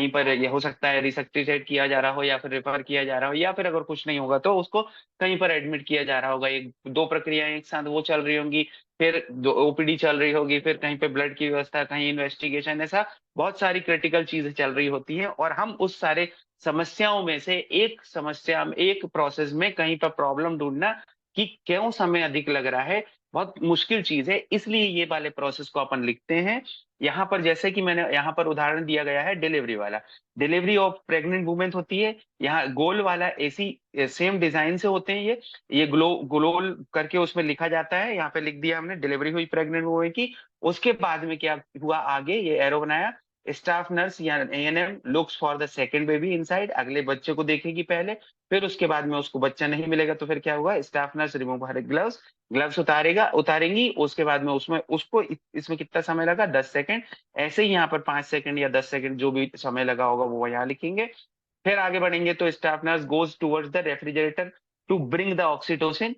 कहीं पर ये हो सकता है रिसब्स्टिट्यूट किया जा रहा हो या फिर रेफर किया जा रहा हो, या फिर अगर कुछ नहीं होगा तो उसको कहीं पर एडमिट किया जा रहा होगा। एक दो प्रक्रियाएं एक साथ वो चल रही होंगी, फिर ओपीडी चल रही होगी, फिर कहीं पे ब्लड की व्यवस्था, कहीं इन्वेस्टिगेशन, ऐसा बहुत सारी क्रिटिकल चीजें चल रही होती हैं। और हम उस सारे समस्याओं में से एक समस्या, एक प्रोसेस में कहीं पर प्रॉब्लम ढूंढना कि क्यों समय अधिक लग रहा है, बहुत मुश्किल चीज है। इसलिए ये वाले प्रोसेस को अपन लिखते हैं यहाँ पर। जैसे कि मैंने यहाँ पर उदाहरण दिया गया है डिलीवरी वाला, डिलीवरी ऑफ प्रेग्नेंट वुमेन होती है। यहाँ गोल वाला ऐसी सेम डिजाइन से होते हैं ये ग्लोल करके उसमें लिखा जाता है। यहाँ पे लिख दिया हमने डिलीवरी हुई प्रेग्नेंट वुमेन की। उसके बाद में क्या हुआ आगे, ये एरो बनाया, स्टाफ नर्स या ANM looks for the second baby inside, अगले बच्चे को देखेगी पहले, फिर उसके बाद में उसको बच्चा नहीं मिलेगा तो फिर क्या हुआ, staff nurse remove her gloves, gloves उतारेंगी। उसके बाद में उसमें उसको इसमें कितना समय लगा, 10 सेकंड। ऐसे ही यहाँ पर 5 सेकंड या 10 सेकंड जो भी समय लगा होगा वो यहाँ लिखेंगे। फिर आगे बढ़ेंगे तो staff nurse goes towards the refrigerator to bring the oxytocin.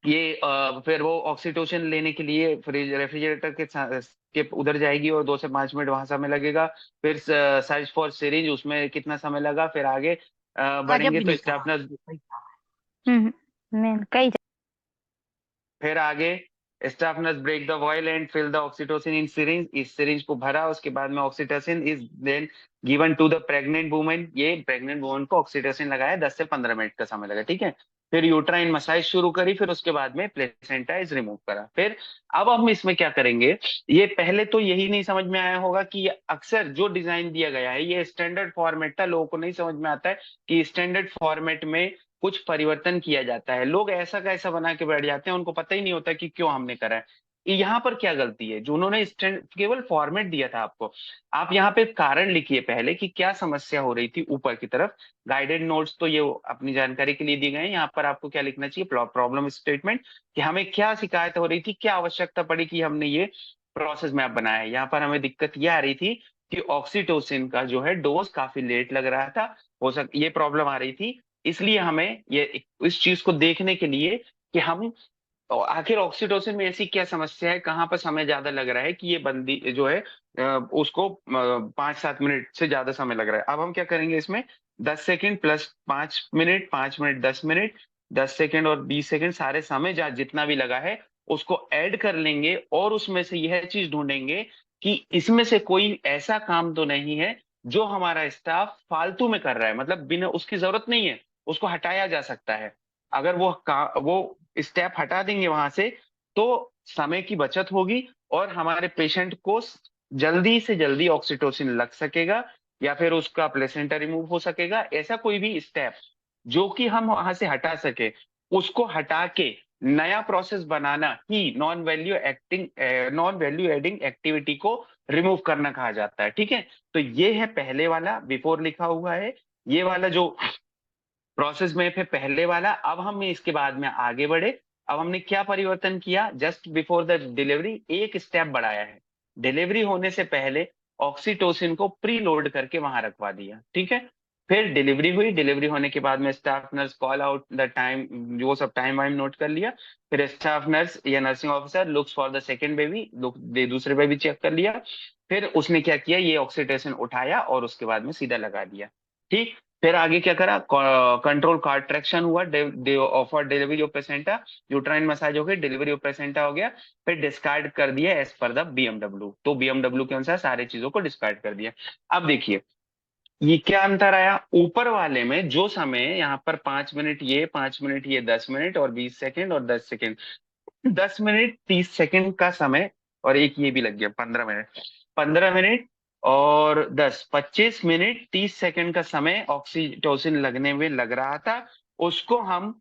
ये फिर वो ऑक्सीटोसिन लेने के लिए फ्रिज रेफ्रिजरेटर के उधर जाएगी और 2 से 5 मिनट वहां समय लगेगा। फिर सर्च फॉर सिरिंज, उसमें कितना समय लगा। फिर आगे जब बढ़ेंगे भी तो नहीं स्टाफ कहा। नर्स, मैं कई फिर आगे staff nurse break the vial and fill the oxytocin in syringe, इस सिरिंज को भरा, उसके बाद में oxytocin is then given to the pregnant women. ये प्रेग्नेंट वुमेन को ऑक्सीटोसिन लगाया, 10 से 15 मिनट का समय लगा, ठीक है। फिर यूट्राइन मसाज शुरू करी, फिर उसके बाद में प्लेसेंटा इज रिमूव करा। फिर अब हम इसमें क्या करेंगे, ये पहले तो यही नहीं समझ में आया होगा कि ये अक्सर जो डिजाइन दिया गया है ये स्टैंडर्ड फॉर्मेट था। लोगों को नहीं समझ में आता है कि स्टैंडर्ड फॉर्मेट में कुछ परिवर्तन किया जाता है। लोग ऐसा कैसा बना के बैठ जाते हैं, उनको पता ही नहीं होता कि क्यों हमने करा है। यहाँ पर क्या गलती है, जो उन्होंने केवल फॉर्मेट दिया था आपको, आप यहाँ पे कारण लिखिए पहले कि क्या समस्या हो रही थी ऊपर की तरफ। गाइडेड नोट्स तो ये अपनी जानकारी के लिए दिए गए हैं। यहाँ पर आपको क्या लिखना चाहिए, प्रॉब्लम स्टेटमेंट, कि हमें क्या शिकायत हो रही थी, क्या आवश्यकता पड़ी कि हमने ये प्रोसेस मैप बनाया है। यहाँ पर हमें दिक्कत ये आ रही थी कि ऑक्सीटोसिन का जो है डोज काफी लेट लग रहा था, ये प्रॉब्लम आ रही थी। इसलिए हमें ये इस चीज को देखने के लिए कि हम आखिर ऑक्सीटोसिन में ऐसी क्या समस्या है, कहाँ पर समय ज्यादा लग रहा है कि ये बंदी जो है उसको 5-7 मिनट से ज्यादा समय लग रहा है। अब हम क्या करेंगे इसमें, 10 second plus 5 minute, 5 minute 10 minute, 10 second और 20 सेकेंड, सारे समय जहाँ जितना भी लगा है उसको ऐड कर लेंगे और उसमें से यह चीज ढूंढेंगे कि इसमें से कोई ऐसा काम तो नहीं है जो हमारा स्टाफ फालतू में कर रहा है, मतलब बिना उसकी जरूरत नहीं है, उसको हटाया जा सकता है। अगर वो स्टेप हटा देंगे वहां से तो समय की बचत होगी और हमारे पेशेंट को जल्दी से जल्दी ऑक्सीटोसिन लग सकेगा या फिर उसका प्लेसेंटा रिमूव हो सकेगा। ऐसा कोई भी स्टेप जो कि हम वहां से हटा सके, उसको हटा के नया प्रोसेस बनाना ही नॉन वैल्यू एडिंग एक्टिविटी को रिमूव करना कहा जाता है, ठीक है। तो ये है पहले वाला, बिफोर लिखा हुआ है, ये वाला जो प्रोसेस में फिर पहले वाला। अब हम इसके बाद में आगे बढ़े। अब हमने क्या परिवर्तन किया, जस्ट बिफोर द डिलीवरी एक स्टेप बढ़ाया है। डिलीवरी होने से पहले ऑक्सीटोसिन को प्री लोड करके वहां रखवा दिया, ठीक है। फिर डिलीवरी हुई, डिलीवरी होने के बाद में staff nurse call out the time, वो सब टाइम वाइम नोट कर लिया। फिर स्टाफ नर्स या nursing officer looks for the second baby, दूसरे बेबी चेक कर लिया। फिर उसने क्या किया, ये ऑक्सीटोसिन उठाया और उसके बाद में सीधा लगा दिया, ठीक। फिर आगे क्या करा, कंट्रोल कार्ट्रैक्शन हुआ, offer delivery of placenta, uterine massage हो गया, डिलीवरी ऑफ प्लेसेंटा हो गया। फिर डिस्कार्ड कर दिया एज पर द बीएमडब्ल्यू, तो बीएमडब्ल्यू के अनुसार सारी चीजों को डिस्कार्ड कर दिया। अब देखिए ये क्या अंतर आया, ऊपर वाले में जो समय यहाँ पर 5 मिनट ये, 5 मिनट ये, 10 मिनट और 20 सेकेंड और 10 सेकेंड, 10 मिनट 30 सेकेंड का समय, और एक ये भी लग गया 15 मिनट, 15 मिनट और 25 मिनट 30 सेकेंड का समय ऑक्सीटोसिन लगने में लग रहा था। उसको हम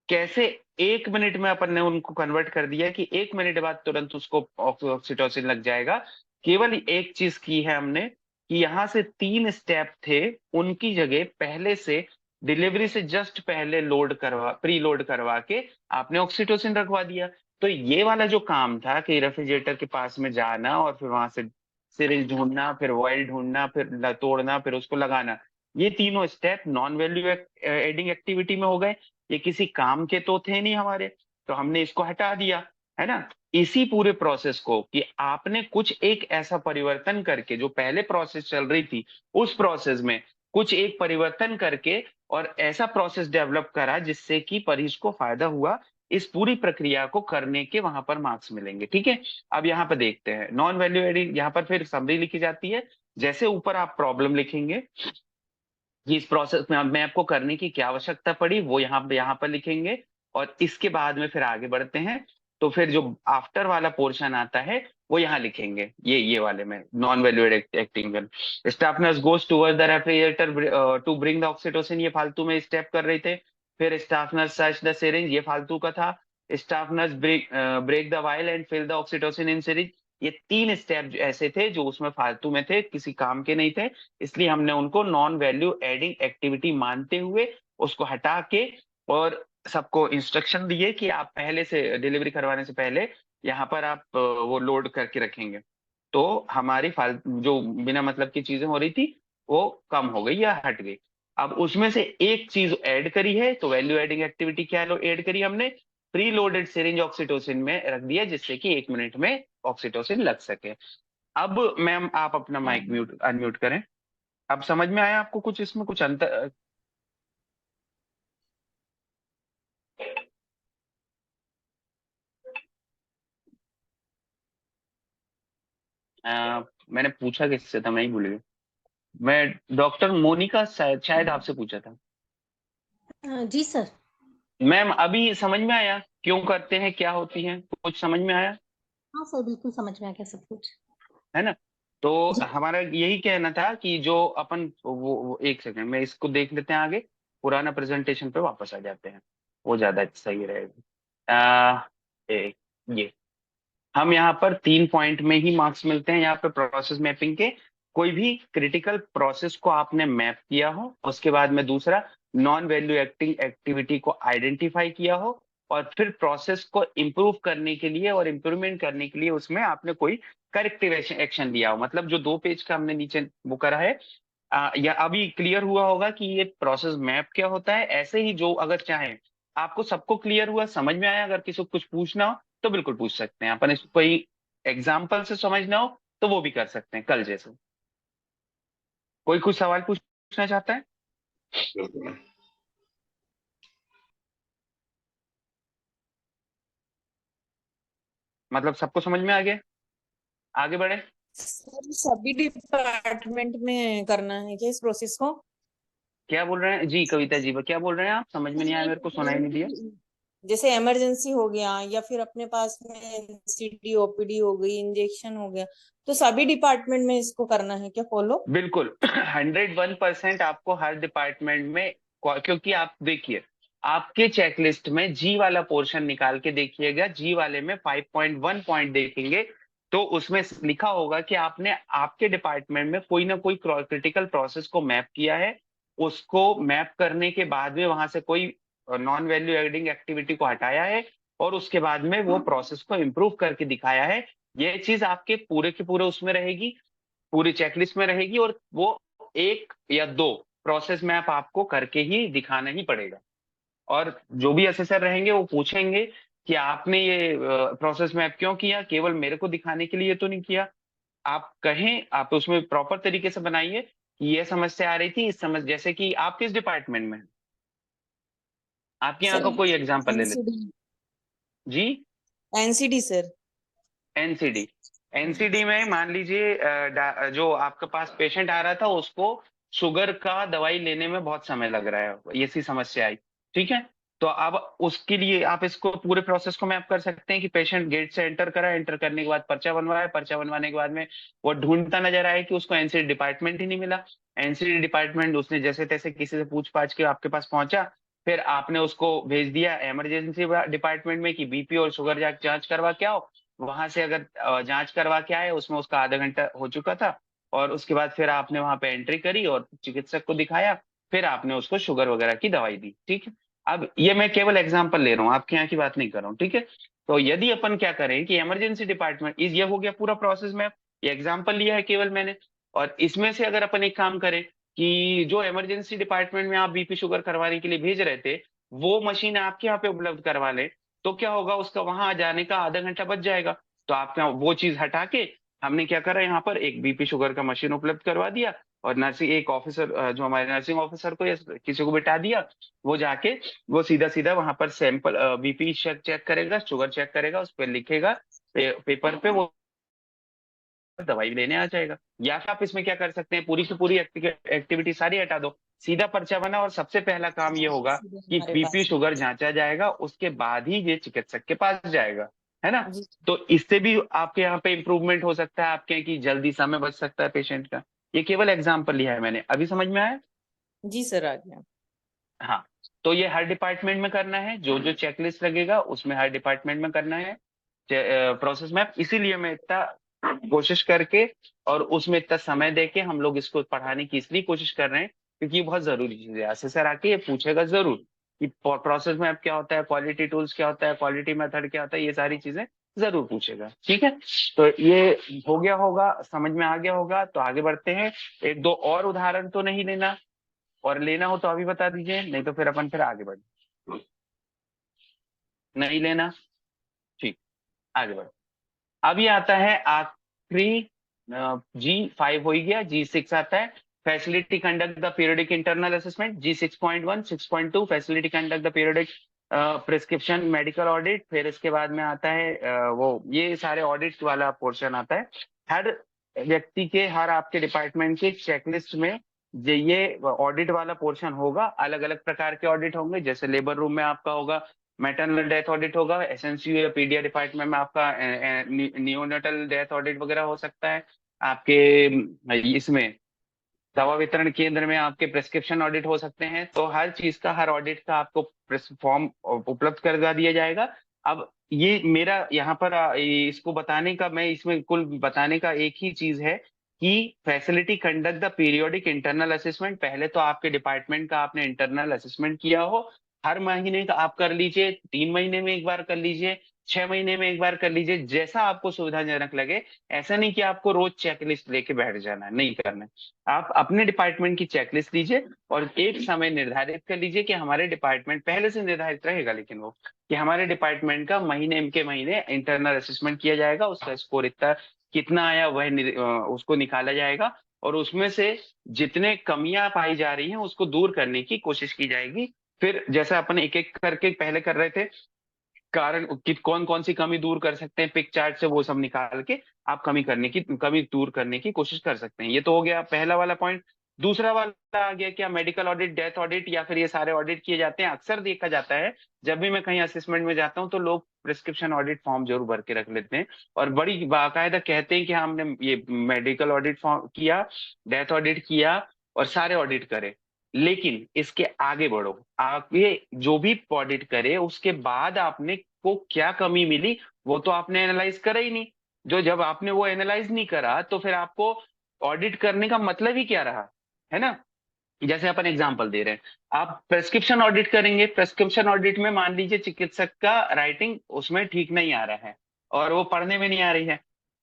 कैसे 1 मिनट में अपन ने उनको कन्वर्ट कर दिया कि 1 मिनट बाद तुरंत उसको ऑक्सीटोसिन लग जाएगा। केवल एक चीज की है हमने कि यहाँ से 3 स्टेप थे, उनकी जगह पहले से डिलीवरी से जस्ट पहले प्री लोड करवा के आपने ऑक्सीटोसिन रखवा दिया। तो ये वाला जो काम था कि रेफ्रिजरेटर के पास में जाना और फिर वहां से सिरिंज ढूंढना, फिर ऑयल ढूंढना, फिर तोड़ना, फिर उसको लगाना, ये तीनों step non value adding activity में हो गए। ये किसी काम के तो थे नहीं हमारे, तो हमने इसको हटा दिया, है ना। इसी पूरे प्रोसेस को कि आपने कुछ एक ऐसा परिवर्तन करके, जो पहले प्रोसेस चल रही थी उस प्रोसेस में कुछ एक परिवर्तन करके और ऐसा प्रोसेस डेवलप करा जिससे कि परिज को फायदा हुआ, इस पूरी प्रक्रिया को करने के वहां पर मार्क्स मिलेंगे। ठीक है। अब यहाँ पर देखते हैं नॉन वैल्यू एडिंग, यहाँ पर फिर समरी लिखी जाती है। जैसे ऊपर आप प्रॉब्लम लिखेंगे कि इस प्रोसेस में अब मैं आपको करने की क्या आवश्यकता पड़ी, वो यहाँ पर लिखेंगे। और इसके बाद में फिर आगे बढ़ते हैं, तो फिर जो आफ्टर वाला पोर्शन आता है वो यहाँ लिखेंगे, ये वाले में non valued acting. Staff nurse goes toward the refrigerator to bring the oxytocin, ये फालतू में स्टेप कर रहे थे। फिर staff nurse search the syringe, ये फालतू का था। Staff nurse break the vial and fill the oxytocin in syringe, ये 3 स्टेप ऐसे थे जो उसमें फालतू में थे, किसी काम के नहीं थे, इसलिए हमने उनको नॉन वैल्यू एडिंग एक्टिविटी मानते हुए उसको हटा के और सबको इंस्ट्रक्शन दिए कि आप पहले से डिलीवरी करवाने से पहले यहाँ पर आप वो लोड करके रखेंगे। तो हमारी जो बिना मतलब की चीजें हो रही थी वो कम हो गई या हट गई। अब उसमें से एक चीज ऐड करी है, तो वैल्यू एडिंग एक्टिविटी क्या ऐड करी हमने, प्री लोडेड सिरिंज ऑक्सीटोसिन में रख दिया जिससे कि 1 मिनट में ऑक्सीटोसिन लग सके। अब मैम आप अपना माइक म्यूट अनम्यूट करें। अब समझ में आया आपको कुछ इसमें कुछ अंतर? मैंने पूछा किससे था मैं ही भूल गया। मैं डॉक्टर मोनिका शायद आपसे पूछा था। जी सर। मैम अभी समझ में आया क्यों करते हैं, क्या होती हैं, कुछ समझ में आया? हाँ सर, बिल्कुल समझ में आ गया सब कुछ। है ना। तो जी। हमारा यही कहना था कि जो अपन वो एक सेकंड में इसको देख लेते हैं आगे, पुराना प्रेजेंटेशन पे वापस आ जाते हैं, वो ज्यादा सही रहेगा। ये हम यहाँ पर 3 पॉइंट में ही मार्क्स मिलते हैं यहाँ पे प्रोसेस मैपिंग के। कोई भी क्रिटिकल प्रोसेस को आपने मैप किया हो, उसके बाद में दूसरा नॉन वैल्यू एक्टिंग एक्टिविटी को आइडेंटिफाई किया हो, और फिर प्रोसेस को इम्प्रूव करने के लिए और इम्प्रूवमेंट करने के लिए उसमें आपने कोई करेक्टिव एक्शन लिया हो। मतलब जो 2 पेज का हमने नीचे वो करा है, या अभी क्लियर हुआ होगा कि ये प्रोसेस मैप क्या होता है। ऐसे ही जो अगर चाहे आपको सबको क्लियर हुआ, समझ में आया, अगर किसी को कुछ पूछना हो तो बिल्कुल पूछ सकते हैं अपन। इसको कोई एग्जाम्पल से समझना हो तो वो भी कर सकते हैं कल जैसे। कोई कुछ सवाल पूछना चाहता है? मतलब सबको समझ में आ गया, आगे बढ़े। सर सभी डिपार्टमेंट में करना है क्या इस प्रोसेस को? क्या बोल रहे हैं जी कविता जी, क्या बोल रहे हैं आप? समझ में नहीं आया, मेरे को सुनाई नहीं दिया। जैसे इमरजेंसी हो गया या फिर अपने पास में एनसीडी ओपीडी हो गई, इंजेक्शन हो गया, तो सभी डिपार्टमेंट में इसको करना है क्या फॉलो? बिल्कुल 101% आपको हर डिपार्टमेंट में, क्योंकि आप देखिए आपके चेकलिस्ट में जी वाला पोर्शन निकाल के देखिएगा, जी वाले में 5.1 पॉइंट देखेंगे तो उसमें लिखा होगा कि आपने आपके डिपार्टमेंट में कोई ना कोई क्रिटिकल प्रोसेस को मैप किया है। उसको मैप करने के बाद में वहां से कोई नॉन वैल्यू एडिंग एक्टिविटी को हटाया है और उसके बाद में वो प्रोसेस को इम्प्रूव करके दिखाया है। ये चीज आपके पूरे के पूरे उसमें रहेगी, पूरी चेकलिस्ट में रहेगी, और वो 1 या 2 प्रोसेस मैप आपको करके ही दिखाना ही पड़ेगा। और जो भी असेसर रहेंगे वो पूछेंगे कि आपने ये प्रोसेस मैप क्यों किया, केवल मेरे को दिखाने के लिए तो नहीं किया। आप कहें, आप उसमें प्रॉपर तरीके से बनाइए कि ये समस्या आ रही थी, इस समझ, जैसे कि आप किस डिपार्टमेंट में हैं? आपके यहाँ सर का कोई एग्जाम्पल ले लेते एनसीडी। जी। NCD sir. एनसीडी। एनसीडी में मान लीजिए जो आपके पास पेशेंट आ रहा था उसको शुगर का दवाई लेने में बहुत समय लग रहा है, ऐसी समस्या आई। ठीक है। तो अब उसके लिए आप इसको पूरे प्रोसेस को मैप कर सकते हैं कि पेशेंट गेट से एंटर करा, एंटर करने के बाद पर्चा बनवाया, पर्चा बनवाने के बाद में वो ढूंढता नजर आया कि उसको एनसीडी डिपार्टमेंट ही नहीं मिला। एनसीडी डिपार्टमेंट उसने जैसे तैसे किसी से पूछ पाछ के आपके पास पहुंचा, फिर आपने उसको भेज दिया इमरजेंसी डिपार्टमेंट में कि बीपी और शुगर जांच करवा के आओ। वहां से अगर जांच करवा के आए, उसमें उसका आधा घंटा हो चुका था, और उसके बाद फिर आपने वहां पे एंट्री करी और चिकित्सक को दिखाया, फिर आपने उसको शुगर वगैरह की दवाई दी। ठीक है। अब ये मैं केवल एग्जांपल ले रहा हूँ, आपके यहाँ की बात नहीं कर रहा हूँ। ठीक है। तो यदि अपन क्या करें कि इमरजेंसी डिपार्टमेंट इज, ये हो गया पूरा प्रोसेस में, ये एग्जाम्पल लिया है केवल मैंने। और इसमें से अगर अपन एक काम करें कि जो इमरजेंसी डिपार्टमेंट में आप बीपी शुगर करवाने के लिए भेज रहे थे, वो मशीन आपके यहाँ पे उपलब्ध करवा लें, तो क्या होगा, उसका वहां जाने का आधा घंटा बच जाएगा। तो आपने वो चीज हटा के हमने क्या करा, यहाँ पर एक बीपी शुगर का मशीन उपलब्ध करवा दिया, और नर्सिंग एक ऑफिसर जो हमारे नर्सिंग ऑफिसर को या किसी को बिठा दिया, वो जाके वो सीधा सीधा वहां पर सैंपल बीपी चेक चेक करेगा, शुगर चेक करेगा, उस पर लिखेगा पेपर पे, वो दवाई लेने आ जाएगा। या फिर आप इसमें क्या कर सकते हैं, पूरी की पूरी एक्टिविटी सारी हटा दो, सीधा पर्चा बना, और सबसे पहला काम ये होगा सीधे कि हमारे बीपी पास। शुगर जांचा जाएगा, उसके बाद ही ये चिकित्सक के पास जाएगा, है ना। जी तो इससे भी आपके यहाँ पे इम्प्रूवमेंट हो सकता है आपके, कि जल्दी समय बच सकता है पेशेंट का। ये केवल एग्जाम्पल लिया है मैंने, अभी समझ में आया। जी सर, आ गया। हाँ, तो ये हर डिपार्टमेंट में करना है, जो जो चेकलिस्ट लगेगा उसमें हर डिपार्टमेंट में करना है प्रोसेस मैप। इसीलिए मैं इतना कोशिश करके और उसमें इतना समय देके हम लोग इसको पढ़ाने की इसलिए कोशिश कर रहे हैं, क्योंकि ये बहुत जरूरी चीज है। असेसर आके ये पूछेगा जरूर कि प्रोसेस मैप क्या होता है, क्वालिटी टूल्स क्या होता है, क्वालिटी मेथड क्या होता है, ये सारी चीजें जरूर पूछेगा। ठीक है, तो ये हो गया होगा, समझ में आ गया होगा। तो आगे बढ़ते हैं। एक दो और उदाहरण तो नहीं लेना, और लेना हो तो अभी बता दीजिए, नहीं तो फिर अपन फिर आगे बढ़, नहीं लेना, ठीक, आगे बढ़। अब ये आता है आखिरी, G5 हो ही गया, G6 आता है, facility conduct the periodic internal assessment. G6.1 6.2 facility conduct the periodic prescription medical audit. फिर इसके बाद में आता है वो ये सारे ऑडिट वाला पोर्शन आता है। हर व्यक्ति के, हर आपके डिपार्टमेंट के चेकलिस्ट में ये ऑडिट वाला पोर्शन होगा। अलग अलग प्रकार के ऑडिट होंगे, जैसे लेबर रूम में आपका होगा मैटरनल डेथ ऑडिट होगा, एसएनसीयू या पीडिया डिपार्टमेंट में आपका नियोनेटल डेथ ऑडिट वगैरह हो सकता है। आपके इसमें दवा वितरण केंद्र में आपके प्रेस्क्रिप्शन ऑडिट हो सकते हैं। तो हर चीज का, हर ऑडिट का आपको फॉर्म उपलब्ध करवा दिया जाएगा। अब ये मेरा यहाँ पर इसको बताने का, मैं इसमें कुल बताने का एक ही चीज है कि facility conduct the periodic internal assessment. पहले तो आपके डिपार्टमेंट का आपने इंटरनल असेसमेंट किया हो, हर महीने का आप कर लीजिए, 3 महीने में एक बार कर लीजिए, 6 महीने में एक बार कर लीजिए, जैसा आपको सुविधाजनक लगे। ऐसा नहीं कि आपको रोज चेकलिस्ट लेके बैठ जाना है, नहीं करना है। आप अपने डिपार्टमेंट की चेकलिस्ट लीजिए और एक समय निर्धारित कर लीजिए कि हमारे डिपार्टमेंट, पहले से निर्धारित रहेगा लेकिन वो, कि हमारे डिपार्टमेंट का महीने के महीने इंटरनल असेसमेंट किया जाएगा, उसका स्कोर इतना कितना आया वह उसको निकाला जाएगा, और उसमें से जितने कमियां पाई जा रही हैं उसको दूर करने की कोशिश की जाएगी। फिर जैसा अपन एक एक करके पहले कर रहे थे, कारण कि कौन कौन सी कमी दूर कर सकते हैं, पिक चार्ट से वो सब निकाल के आप कमी दूर करने की कोशिश कर सकते हैं। ये तो हो गया पहला वाला पॉइंट। दूसरा वाला आ गया क्या, मेडिकल ऑडिट, डेथ ऑडिट, या फिर ये सारे ऑडिट किए जाते हैं। अक्सर देखा जाता है जब भी मैं कहीं असेसमेंट में जाता हूँ तो लोग प्रिस्क्रिप्शन ऑडिट फॉर्म जरूर भर के रख लेते हैं, और बड़ी बाकायदा कहते हैं कि हमने ये मेडिकल ऑडिट फॉर्म किया, डेथ ऑडिट किया, और सारे ऑडिट करे। लेकिन इसके आगे बढ़ो, आप ये जो भी ऑडिट करे उसके बाद आपने को क्या कमी मिली वो तो आपने एनालाइज करा ही नहीं। जो जब आपने वो एनालाइज नहीं करा तो फिर आपको ऑडिट करने का मतलब ही क्या रहा, है ना। जैसे अपन एग्जांपल दे रहे हैं, आप प्रेस्क्रिप्शन ऑडिट करेंगे, प्रेस्क्रिप्शन ऑडिट में मान लीजिए चिकित्सक का राइटिंग उसमें ठीक नहीं आ रहा है और वो पढ़ने में नहीं आ रही है,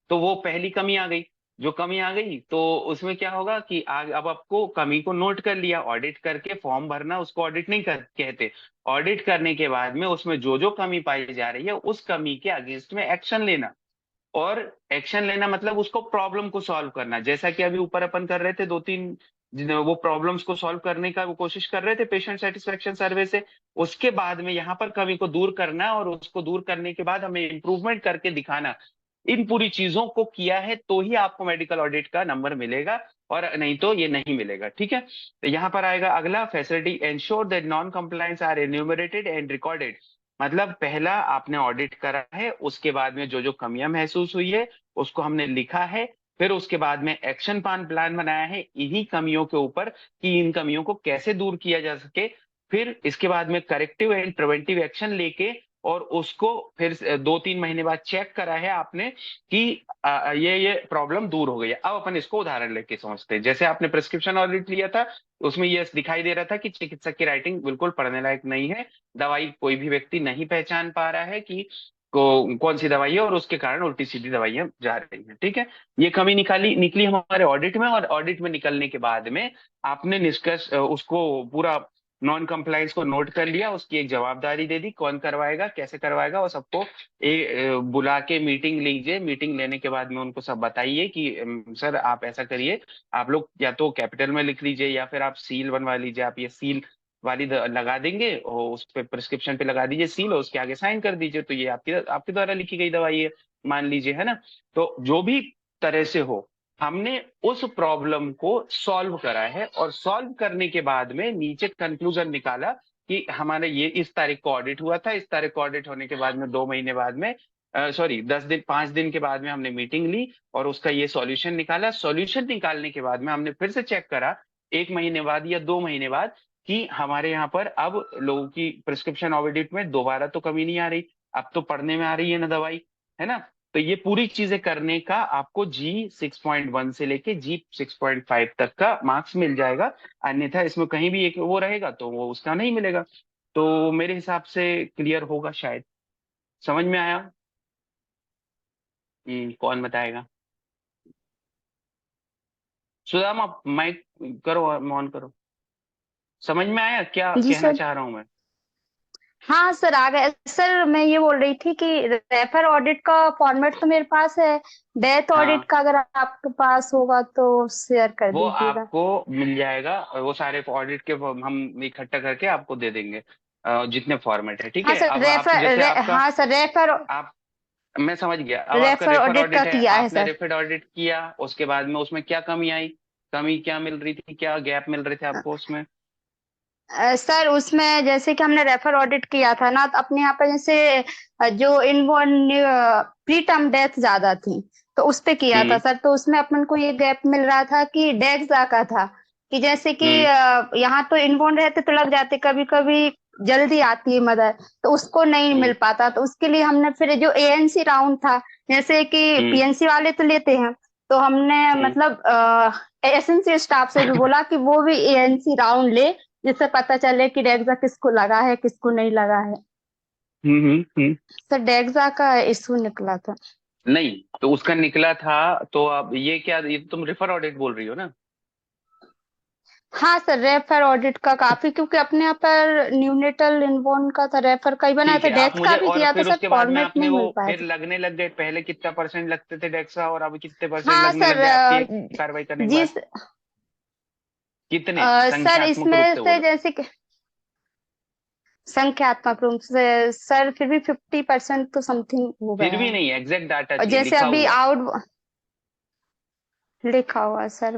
तो वो पहली कमी आ गई। जो कमी आ गई तो उसमें क्या होगा कि अब आपको कमी को नोट कर लिया, ऑडिट करके फॉर्म भरना उसको ऑडिट नहीं कहते। ऑडिट करने के बाद में उसमें जो जो कमी पाई जा रही है उस कमी के अगेंस्ट में एक्शन लेना, और एक्शन लेना मतलब उसको प्रॉब्लम को सॉल्व करना। जैसा कि अभी ऊपर अपन कर रहे थे, दो तीन वो प्रॉब्लम्स को सॉल्व करने का वो कोशिश कर रहे थे पेशेंट सेटिस्फेक्शन सर्वे से। उसके बाद में यहाँ पर कमी को दूर करना, और उसको दूर करने के बाद हमें इंप्रूवमेंट करके दिखाना। इन पूरी चीजों को किया है तो ही आपको मेडिकल ऑडिट का नंबर मिलेगा, और नहीं तो ये नहीं मिलेगा। ठीक है, तो यहाँ पर आएगा अगला, facility ensure that non compliance are enumerated and recorded. मतलब पहला आपने ऑडिट करा है, उसके बाद में जो जो कमियां महसूस हुई है उसको हमने लिखा है, फिर उसके बाद में एक्शन प्लान बनाया है इन्हीं कमियों के ऊपर कि इन कमियों को कैसे दूर किया जा सके। फिर इसके बाद में करेक्टिव एंड प्रिवेंटिव एक्शन लेके, और उसको फिर 2-3 महीने बाद चेक करा है आपने कि ये प्रॉब्लम दूर हो गई है। अब अपन इसको उदाहरण लेके समझते हैं। जैसे आपने प्रिस्क्रिप्शन ऑडिट लिया था, उसमें ये दिखाई दे रहा था कि चिकित्सक की राइटिंग बिल्कुल पढ़ने लायक नहीं है, दवाई कोई भी व्यक्ति नहीं पहचान पा रहा है कि कौन सी दवाई है, और उसके कारण उल्टी सीधी दवाइयां जा रही हैं। ठीक है, ये कमी निकली हमारे ऑडिट में, और ऑडिट में निकलने के बाद में आपने निष्कर्ष उसको पूरा नॉन कंप्लायंस को नोट कर लिया, उसकी एक जवाबदारी दे दी, कौन करवाएगा कैसे करवाएगा, और सबको बुला के मीटिंग लीजिए। मीटिंग लेने के बाद में उनको सब बताइए कि सर आप ऐसा करिए, आप लोग या तो कैपिटल में लिख लीजिए या फिर आप सील बनवा लीजिए। आप ये सील वाली लगा देंगे और उस पे प्रिस्क्रिप्शन पे लगा दीजिए सील, और उसके आगे साइन कर दीजिए, तो ये आपकी आपके द्वारा लिखी गई दवाई है मान लीजिए, है ना। तो जो भी तरह से हो, हमने उस प्रॉब्लम को सॉल्व करा है, और सॉल्व करने के बाद में नीचे कंक्लूजन निकाला कि हमारे ये इस तारीख को ऑडिट हुआ था, इस तारीख को ऑडिट होने के बाद में 2 महीने बाद में, सॉरी 10 दिन 5 दिन के बाद में हमने मीटिंग ली और उसका ये सॉल्यूशन निकाला। सॉल्यूशन निकालने के बाद में हमने फिर से चेक करा 1 महीने बाद या 2 महीने बाद कि हमारे यहाँ पर अब लोगों की प्रिस्क्रिप्शन ऑडिट में दोबारा तो कमी नहीं आ रही, अब तो पढ़ने में आ रही है ना दवाई, है ना। तो ये पूरी चीजें करने का आपको G6.1 से लेके G6.5 तक का मार्क्स मिल जाएगा। अन्यथा इसमें कहीं भी एक वो रहेगा तो वो उसका नहीं मिलेगा। तो मेरे हिसाब से क्लियर होगा शायद। समझ में आया? कौन बताएगा? सुदामा माइक करो, ऑन करो। समझ में आया क्या जी कहना सर। चाह रहा हूं मैं? हाँ सर, आ गए सर। मैं ये बोल रही थी कि रेफर ऑडिट का फॉर्मेट तो मेरे पास है, डेथ हाँ, ऑडिट का अगर आपके पास होगा तो शेयर कर वो दीजिएगा। आपको मिल जाएगा, और वो सारे ऑडिट के हम इकट्ठा करके आपको दे देंगे, जितने फॉर्मेट है, ठीक हाँ है। सर, अब आप जैसे आपका, हाँ सर, आप, मैं समझ गया। अब आपका रेफर रेफर ऑडिट का ऑडिट है, किया है आपने सर। रेफर ऑडिट किया, उसके बाद में उसमें क्या कमी आई, कमी क्या मिल रही थी, क्या गैप मिल रहे थे आपको उसमें? सर उसमें जैसे कि हमने रेफर ऑडिट किया था ना, तो अपने यहाँ पे जैसे जो इनबॉर्न प्री टर्म डेथ ज्यादा थी, तो उस पे किया था हम्म। सर। तो उसमें अपन को ये गैप मिल रहा था कि डेक्सा का था, कि जैसे कि हम्म। यहाँ तो इनबॉर्न रहते तो लग जाते, कभी कभी जल्दी आती है मदर, तो उसको नहीं हम्म। मिल पाता। तो उसके लिए हमने फिर जो एएनसी राउंड था, जैसे कि हम्म। पीएनसी वाले तो लेते हैं, तो हमने हम्म। मतलब एएनसी स्टाफ से भी बोला कि वो भी एएनसी राउंड ले, जिससे पता चले कि डेक्सा किसको लगा है किसको नहीं लगा है। हम्म। हम्म। सर डेक्सा का इशू निकला था। नहीं, तो उसका निकला था, तो अब ये क्या, ये तो तुम रेफर ऑडिट बोल रही हो ना? हाँ सर, रेफर ऑडिट का काफी, क्योंकि अपने यहाँ पर न्यूनेटल इनबॉर्न का था, रेफर का ही बनाया ठीक था, है, आप डेथ का मुझे, भी और किया था फिर सर, उसके बाद में फॉर्मेट आपने नहीं वो मिल पाया फिर था। लगने लग गए, पहले कितना परसेंट लगते थे डेक्सा और अब कितने परसेंट हाँ लगने लग सर, गए आपकी एक कार्रवाई करने के जी बाद? कितने सर संख्यात्मक रूप इसमें से से बोलो। जैसे कि संख्यात्मक रूप से सर फिर भी 50% तो समथिंग हो फिर गया भी है। नहीं, एग्जैक्ट डाटा और चाहिए जैसे लिखा अभी हुआ। आउट लिखा हुआ सर।